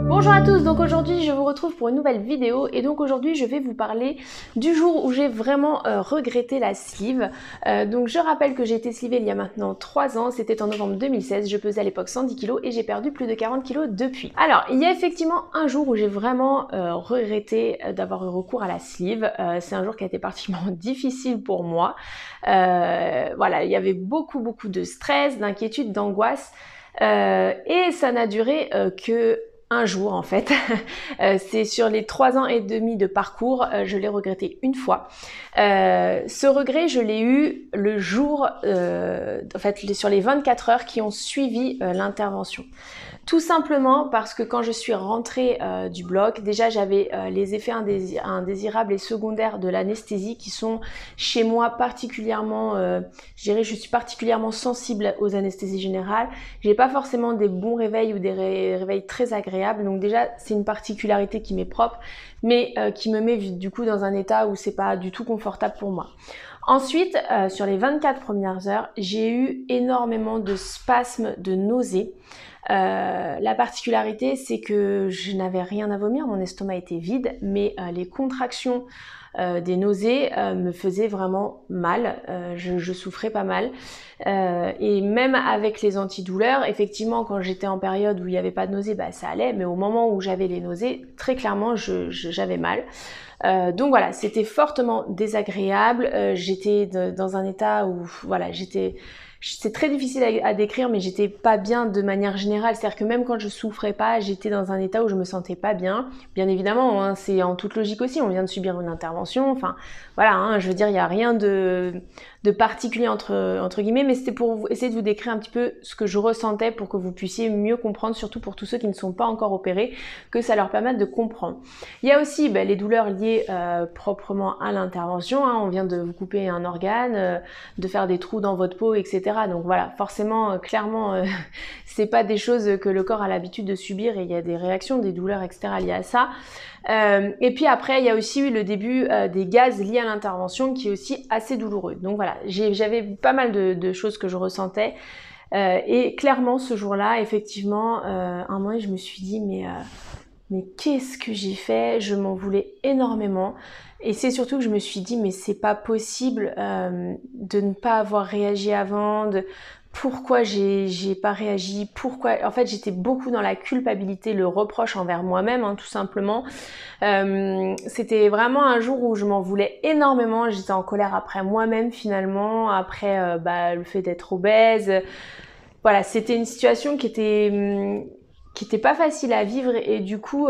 Bonjour à tous, donc aujourd'hui je vous retrouve pour une nouvelle vidéo et donc aujourd'hui je vais vous parler du jour où j'ai vraiment regretté la sleeve. Donc je rappelle que j'ai été sleevée il y a maintenant 3 ans, c'était en novembre 2016, je pesais à l'époque 110 kg et j'ai perdu plus de 40 kg depuis. Alors il y a effectivement un jour où j'ai vraiment regretté d'avoir eu recours à la sleeve, c'est un jour qui a été particulièrement difficile pour moi. Voilà, il y avait beaucoup de stress, d'inquiétude, d'angoisse et ça n'a duré que un jour en fait. C'est sur les 3 ans et demi de parcours, je l'ai regretté une fois. Ce regret, je l'ai eu le jour, en fait, sur les 24 heures qui ont suivi l'intervention. Tout simplement parce que quand je suis rentrée du bloc, déjà j'avais les effets indésirables et secondaires de l'anesthésie qui sont chez moi particulièrement, je dirais, je suis particulièrement sensible aux anesthésies générales. J'ai pas forcément des bons réveils ou des réveils très agréables, donc déjà c'est une particularité qui m'est propre, mais qui me met du coup dans un état où c'est pas du tout confortable pour moi. Ensuite, sur les 24 premières heures, j'ai eu énormément de spasmes, de nausées. La particularité, c'est que je n'avais rien à vomir, mon estomac était vide, mais les contractions des nausées me faisaient vraiment mal, je souffrais pas mal. Et même avec les antidouleurs, effectivement, quand j'étais en période où il n'y avait pas de nausées, bah, ça allait, mais au moment où j'avais les nausées, très clairement, j'avais mal. Donc voilà, c'était fortement désagréable, j'étais dans un état où, voilà, c'est très difficile à décrire, mais j'étais pas bien de manière générale. C'est-à-dire que même quand je souffrais pas, j'étais dans un état où je me sentais pas bien. Bien évidemment, hein, c'est en toute logique aussi. On vient de subir une intervention. Enfin, voilà, hein, je veux dire, il y a rien de particulier entre guillemets, mais c'était pour essayer de vous décrire un petit peu ce que je ressentais pour que vous puissiez mieux comprendre, surtout pour tous ceux qui ne sont pas encore opérés, que ça leur permette de comprendre. Il y a aussi les douleurs liées proprement à l'intervention, hein. On vient de vous couper un organe, de faire des trous dans votre peau, etc. Donc voilà, forcément, clairement, c'est pas des choses que le corps a l'habitude de subir et il y a des réactions, des douleurs, etc. liées à ça. Et puis après, il y a aussi eu le début des gaz liés à l'intervention qui est aussi assez douloureux. Donc voilà, j'avais pas mal de choses que je ressentais. Et clairement, ce jour-là, effectivement, un moment, je me suis dit, mais qu'est-ce que j'ai fait? Je m'en voulais énormément. Et c'est surtout que je me suis dit, mais c'est pas possible de ne pas avoir réagi avant, pourquoi j'ai pas réagi, pourquoi... En fait, j'étais beaucoup dans la culpabilité, le reproche envers moi-même, hein, tout simplement. C'était vraiment un jour où je m'en voulais énormément. J'étais en colère après moi-même, finalement, après le fait d'être obèse. Voilà, c'était une situation qui était pas facile à vivre et du coup...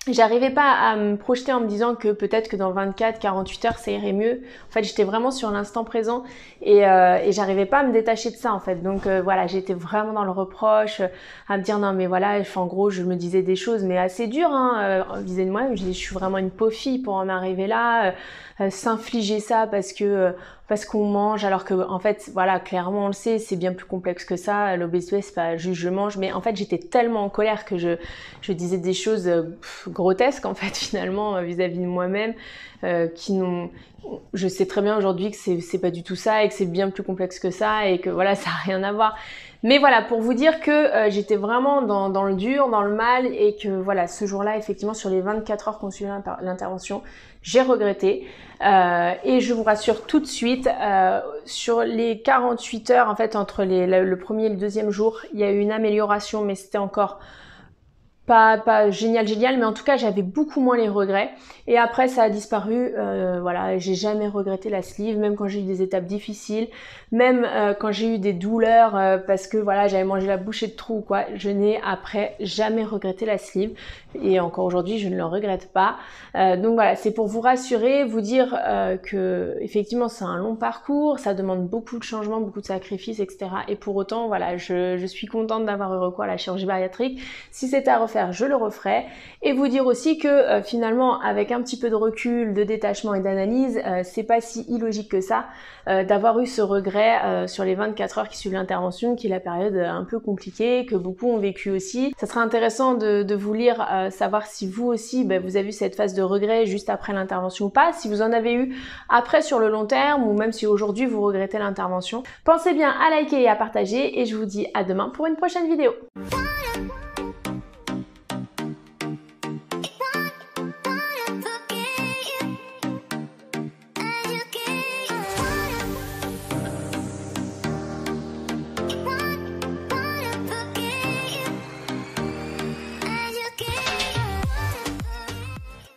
j'arrivais pas à me projeter en me disant que peut-être que dans 24-48 heures ça irait mieux. En fait, j'étais vraiment sur l'instant présent et j'arrivais pas à me détacher de ça en fait. Donc voilà, j'étais vraiment dans le reproche, à me dire non mais voilà, en gros je me disais des choses mais assez dures vis-à-vis de moi-même. Je disais je suis vraiment une pauvre fille pour en arriver là, s'infliger ça parce qu'on mange alors que en fait voilà, clairement on le sait, c'est bien plus complexe que ça. L'obésité c'est pas juste je mange, mais en fait j'étais tellement en colère que je disais des choses grotesques en fait finalement vis-à-vis de moi-même qui n'ont... Je sais très bien aujourd'hui que c'est pas du tout ça et que c'est bien plus complexe que ça et que voilà, ça a rien à voir. Mais voilà, pour vous dire que j'étais vraiment dans le dur, dans le mal et que voilà, ce jour-là, effectivement, sur les 24 heures qu'on suivait l'intervention, j'ai regretté. Et je vous rassure tout de suite, sur les 48 heures, en fait, entre le premier et le deuxième jour, il y a eu une amélioration, mais c'était encore... Pas génial, mais en tout cas j'avais beaucoup moins les regrets et après ça a disparu, voilà, j'ai jamais regretté la sleeve, même quand j'ai eu des étapes difficiles, même quand j'ai eu des douleurs parce que voilà j'avais mangé la bouchée de trou quoi, je n'ai après jamais regretté la sleeve et encore aujourd'hui je ne le regrette pas. Donc voilà, c'est pour vous rassurer, vous dire que effectivement c'est un long parcours, ça demande beaucoup de changements, beaucoup de sacrifices, etc. Et pour autant voilà, je suis contente d'avoir eu recours à la chirurgie bariatrique. Si c'était à refaire, je le referai. Et vous dire aussi que finalement avec un petit peu de recul, de détachement et d'analyse, c'est pas si illogique que ça d'avoir eu ce regret sur les 24 heures qui suivent l'intervention, qui est la période un peu compliquée, que beaucoup ont vécu aussi. Ça sera intéressant de vous lire, savoir si vous aussi vous avez eu cette phase de regret juste après l'intervention ou pas, si vous en avez eu après sur le long terme ou même si aujourd'hui vous regrettez l'intervention. Pensez bien à liker et à partager et je vous dis à demain pour une prochaine vidéo.